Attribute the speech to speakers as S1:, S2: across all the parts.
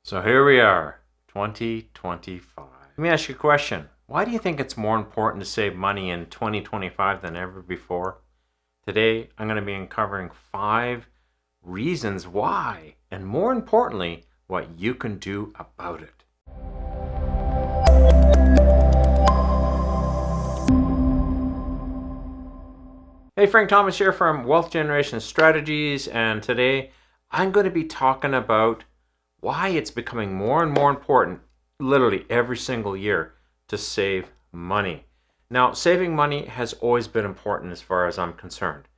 S1: So here we are, 2025. Let me ask you a question. Why do you think it's more important to save money in 2025 than ever before? Today, I'm going to be uncovering 5 reasons why, and more importantly, what you can do about it. Hey, Frank Thomas here from Wealth Generation Strategies, and today I'm going to be talking about why it's becoming more and more important, literally every single year, to save money. Now, saving money has always been important as far as I'm concerned,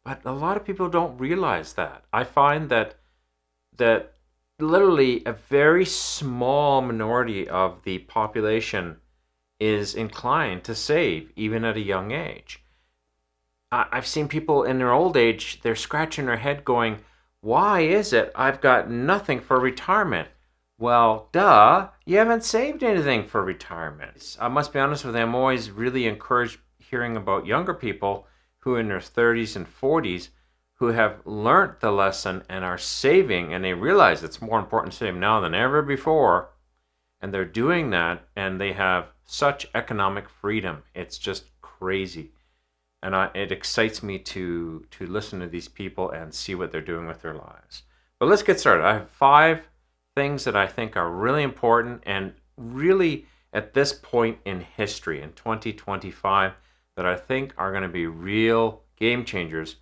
S1: but a lot of people don't realize that. I find that literally a very small minority of the population is inclined to save, even at a young age. I've seen people in their old age, they're scratching their head going, why is it I've got nothing for retirement? Well, duh, you haven't saved anything for retirement. I must be honest with you, I'm always really encouraged hearing about younger people who are in their 30s and 40s who have learnt the lesson and are saving, and they realize it's more important to save now than ever before. And they're doing that, and they have such economic freedom. It's just crazy. And it excites me to listen to these people and see what they're doing with their lives. But let's get started. I have 5 things that I think are really important and really at this point in history, in 2025, that I think are going to be real game changers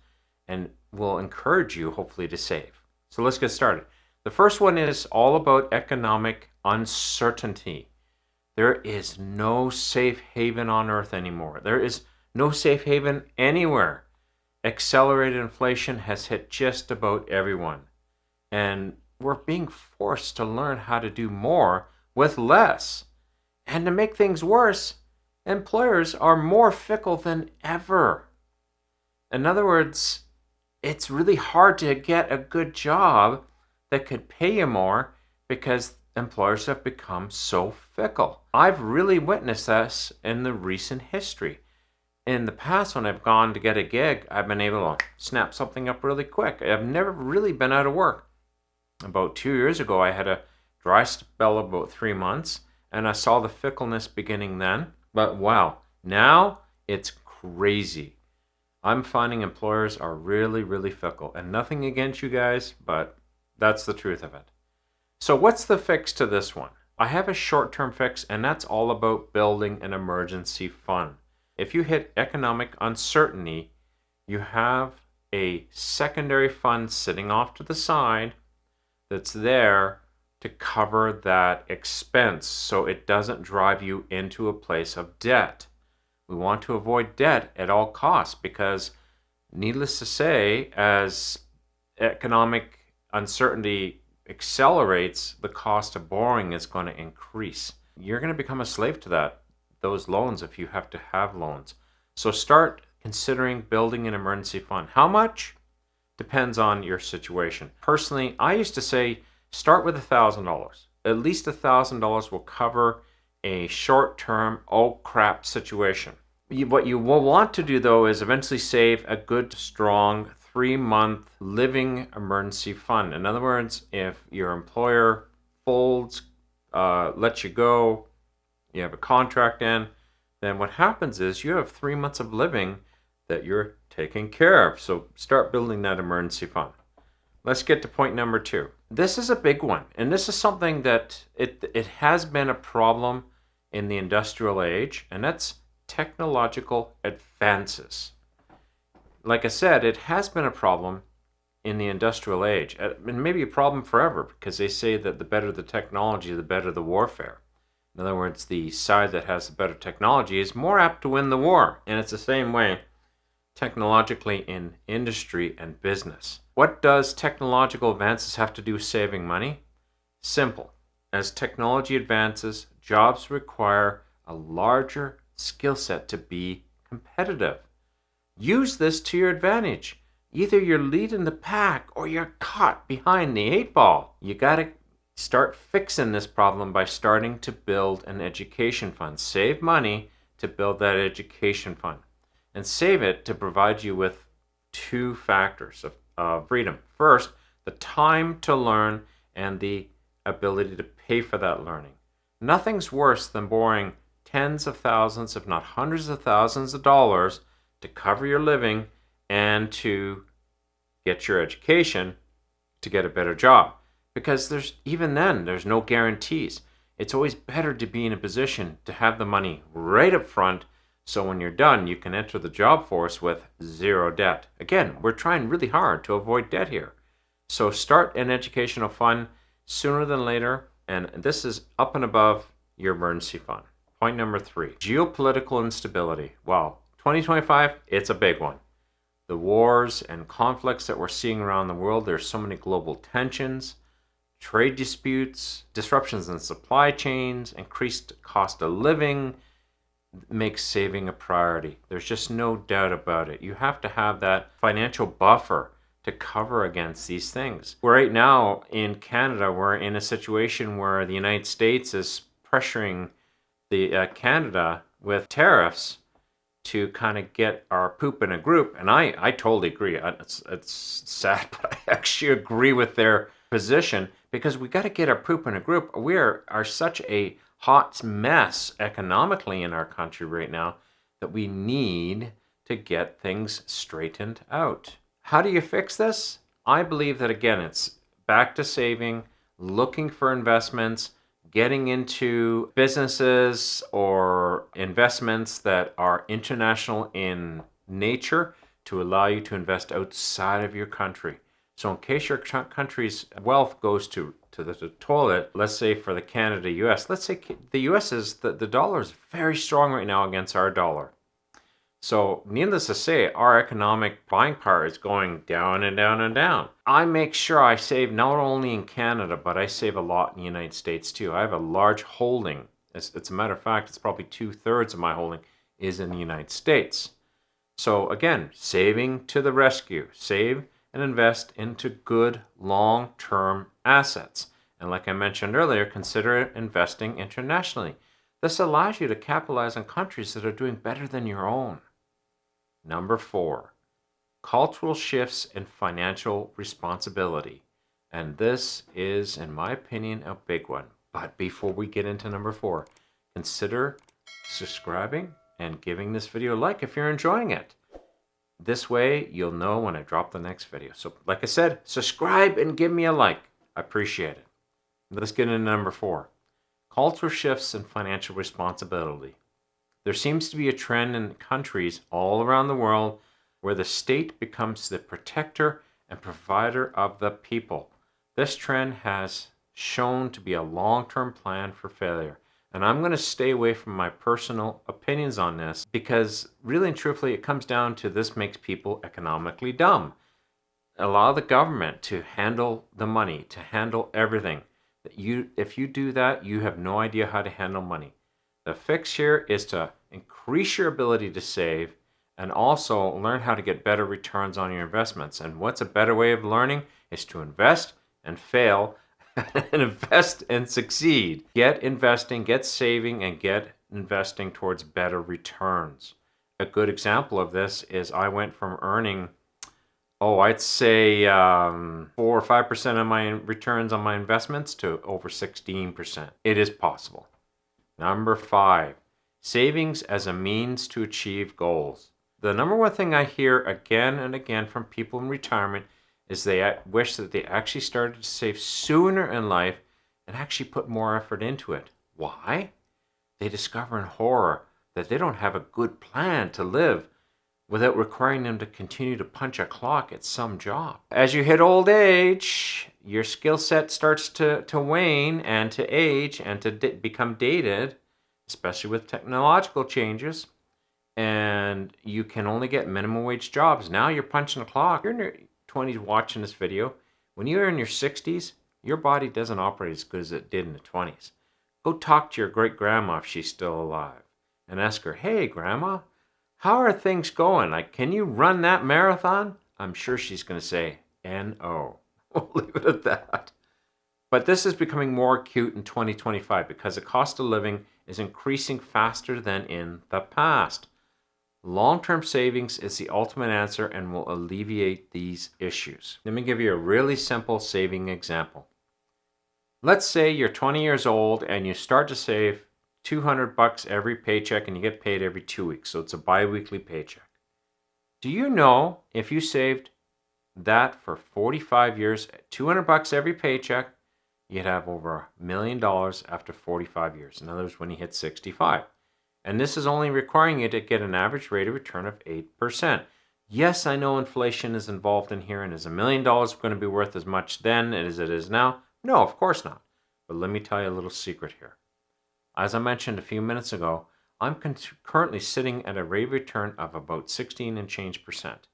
S1: and will encourage you, hopefully, to save. So let's get started. The first one is all about economic uncertainty. There is no safe haven on earth anymore. There is no safe haven anywhere. Accelerated inflation has hit just about everyone. And we're being forced to learn how to do more with less. And to make things worse, employers are more fickle than ever. In other words, it's really hard to get a good job that could pay you more because employers have become so fickle. I've really witnessed this in the recent history. In the past, when I've gone to get a gig, I've been able to snap something up really quick. I've never really been out of work. About 2 years ago, I had a dry spell of about 3 months, and I saw the fickleness beginning then. But wow, now it's crazy. I'm finding employers are really, really fickle. And nothing against you guys, but that's the truth of it. So what's the fix to this one? I have a short-term fix, and that's all about building an emergency fund. If you hit economic uncertainty, you have a secondary fund sitting off to the side that's there to cover that expense so it doesn't drive you into a place of debt. We want to avoid debt at all costs because, needless to say, as economic uncertainty accelerates, the cost of borrowing is going to increase. You're going to become a slave to those loans if you have to have loans. So start considering building an emergency fund. How much? Depends on your situation. Personally, I used to say start with $1,000. At least $1,000 will cover a short-term, oh crap situation. What you will want to do though is eventually save a good, strong 3-month living emergency fund. In other words, if your employer folds, lets you go, you have a contract in, then what happens is you have 3 months of living that you're taking care of. So start building that emergency fund. Let's get to point number 2. This is a big one, and this is something that it has been a problem in the industrial age, and that's technological advances. Like I said, it has been a problem in the industrial age, and maybe a problem forever, because they say that the better the technology, the better the warfare. In other words, the side that has the better technology is more apt to win the war. And it's the same way technologically in industry and business. What does technological advances have to do with saving money? Simple. As technology advances, jobs require a larger skill set to be competitive. Use this to your advantage. Either you're leading the pack or you're caught behind the 8 ball. You got to start fixing this problem by starting to build an education fund. Save money to build that education fund. And save it to provide you with 2 factors of freedom. First, the time to learn and the ability to pay for that learning. Nothing's worse than borrowing tens of thousands, if not hundreds of thousands of dollars to cover your living and to get your education to get a better job. Because there's no guarantees. It's always better to be in a position to have the money right up front, so when you're done, you can enter the job force with zero debt. Again, we're trying really hard to avoid debt here. So start an educational fund sooner than later, and this is up and above your emergency fund. Point number 3, geopolitical instability. Wow, 2025, it's a big one. The wars and conflicts that we're seeing around the world, there's so many global tensions, trade disputes, disruptions in supply chains, increased cost of living makes saving a priority. There's just no doubt about it. You have to have that financial buffer to cover against these things. Right now in Canada, we're in a situation where the United States is pressuring the Canada with tariffs to kind of get our poop in a group. And I totally agree. It's sad, but I actually agree with their position, because we got to get our poop in a group. We are such a hot mess economically in our country right now that we need to get things straightened out. How do you fix this? I believe that, again, it's back to saving, looking for investments, getting into businesses or investments that are international in nature to allow you to invest outside of your country. So in case your country's wealth goes to the toilet, let's say for the Canada-US, let's say the US is, the dollar is very strong right now against our dollar. So needless to say, our economic buying power is going down and down and down. I make sure I save not only in Canada, but I save a lot in the United States too. I have a large holding. It's a matter of fact, it's probably 2/3 of my holding is in the United States. So again, saving to the rescue. Save and invest into good long-term assets. And like I mentioned earlier, consider investing internationally. This allows you to capitalize on countries that are doing better than your own. Number 4, cultural shifts in financial responsibility. And this is, in my opinion, a big one. But before we get into number 4, consider subscribing and giving this video a like if you're enjoying it. This way, you'll know when I drop the next video. So, like I said, subscribe and give me a like. I appreciate it. Let's get into number 4. Cultural shifts in financial responsibility. There seems to be a trend in countries all around the world where the state becomes the protector and provider of the people. This trend has shown to be a long-term plan for failure. And I'm going to stay away from my personal opinions on this, because really and truthfully, it comes down to this makes people economically dumb. Allow the government to handle the money, to handle everything. If you do that, you have no idea how to handle money. The fix here is to increase your ability to save and also learn how to get better returns on your investments. And what's a better way of learning is to invest and fail and invest and succeed. Get investing, get saving, and get investing towards better returns. A good example of this is I went from earning, I'd say 4 or 5% of my returns on my investments to over 16%. It is possible. Number 5, savings as a means to achieve goals. The number one thing I hear again and again from people in retirement is they wish that they actually started to save sooner in life and actually put more effort into it. Why? They discover in horror that they don't have a good plan to live without requiring them to continue to punch a clock at some job. As you hit old age, your skill set starts to wane and to age and to become dated, especially with technological changes, and you can only get minimum wage jobs. Now you're punching a clock. You're in your 20s watching this video. When you're in your 60s, your body doesn't operate as good as it did in the 20s. Go talk to your great-grandma if she's still alive and ask her, "Hey, Grandma, how are things going? Like, can you run that marathon?" I'm sure she's going to say, "N-O." We'll leave it at that. But this is becoming more acute in 2025 because the cost of living is increasing faster than in the past. Long-term savings is the ultimate answer and will alleviate these issues. Let me give you a really simple saving example. Let's say you're 20 years old and you start to save $200 every paycheck and you get paid every 2 weeks. So it's a bi-weekly paycheck. Do you know if you saved that for 45 years, $200 every paycheck, you'd have over $1 million after 45 years. In other words, when you hit 65. And this is only requiring you to get an average rate of return of 8%. Yes, I know inflation is involved in here, and is $1 million going to be worth as much then as it is now? No, of course not. But let me tell you a little secret here. As I mentioned a few minutes ago, I'm currently sitting at a rate of return of about 16 and change percent.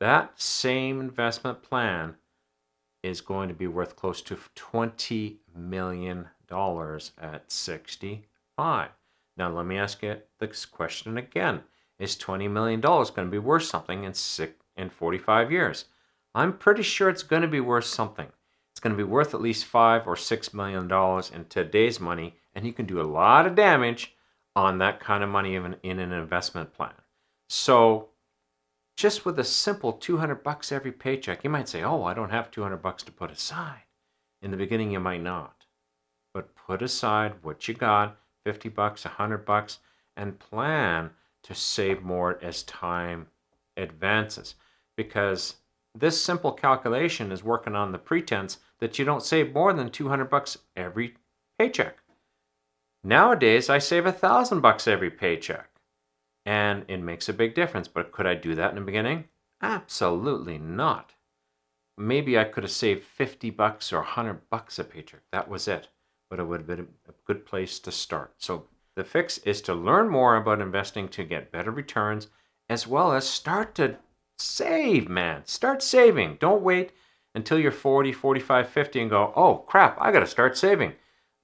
S1: That same investment plan is going to be worth close to $20 million at 65. Now, let me ask you this question again. Is $20 million going to be worth something in 45 years? I'm pretty sure it's going to be worth something. It's going to be worth at least $5 or $6 million in today's money, and you can do a lot of damage on that kind of money in an investment plan. So, just with a simple $200 every paycheck, you might say, oh, I don't have $200 to put aside. In the beginning, you might not. But put aside what you got, $50, $100, and plan to save more as time advances. Because this simple calculation is working on the pretense that you don't save more than $200 every paycheck. Nowadays, I save $1,000 every paycheck. And it makes a big difference. But could I do that in the beginning? Absolutely not. Maybe I could have saved $50 or $100 a paycheck. That was it. But it would have been a good place to start. So the fix is to learn more about investing to get better returns, as well as start to save, man. Start saving. Don't wait until you're 40, 45, 50 and go, oh crap, I got to start saving.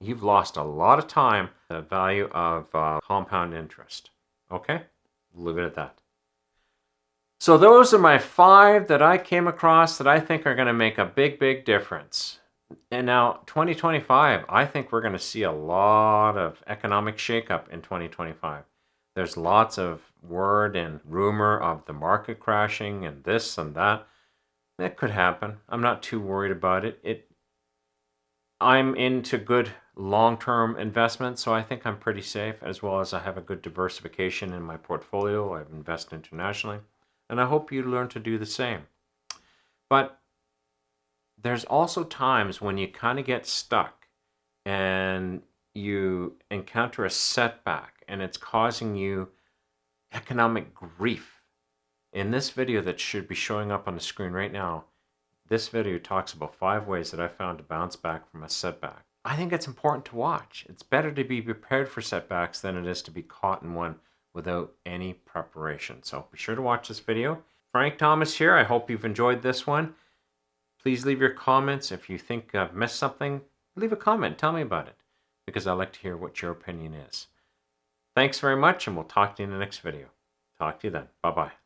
S1: You've lost a lot of time, the value of compound interest. Okay? Leave it at that. So those are my 5 that I came across that I think are going to make a big, big difference. And now 2025, I think we're going to see a lot of economic shakeup in 2025. There's lots of word and rumor of the market crashing and this and that. That could happen. I'm not too worried about it. I'm into good long-term investments, so I think I'm pretty safe, as well as I have a good diversification in my portfolio. I've invested internationally, and I hope you learn to do the same. But there's also times when you kind of get stuck and you encounter a setback and it's causing you economic grief. In this video that should be showing up on the screen right now, this video talks about 5 ways that I found to bounce back from a setback. I think it's important to watch. It's better to be prepared for setbacks than it is to be caught in one without any preparation. So be sure to watch this video. Frank Thomas here. I hope you've enjoyed this one. Please leave your comments. If you think I've missed something, leave a comment. Tell me about it, because I like to hear what your opinion is. Thanks very much, and we'll talk to you in the next video. Talk to you then. Bye-bye.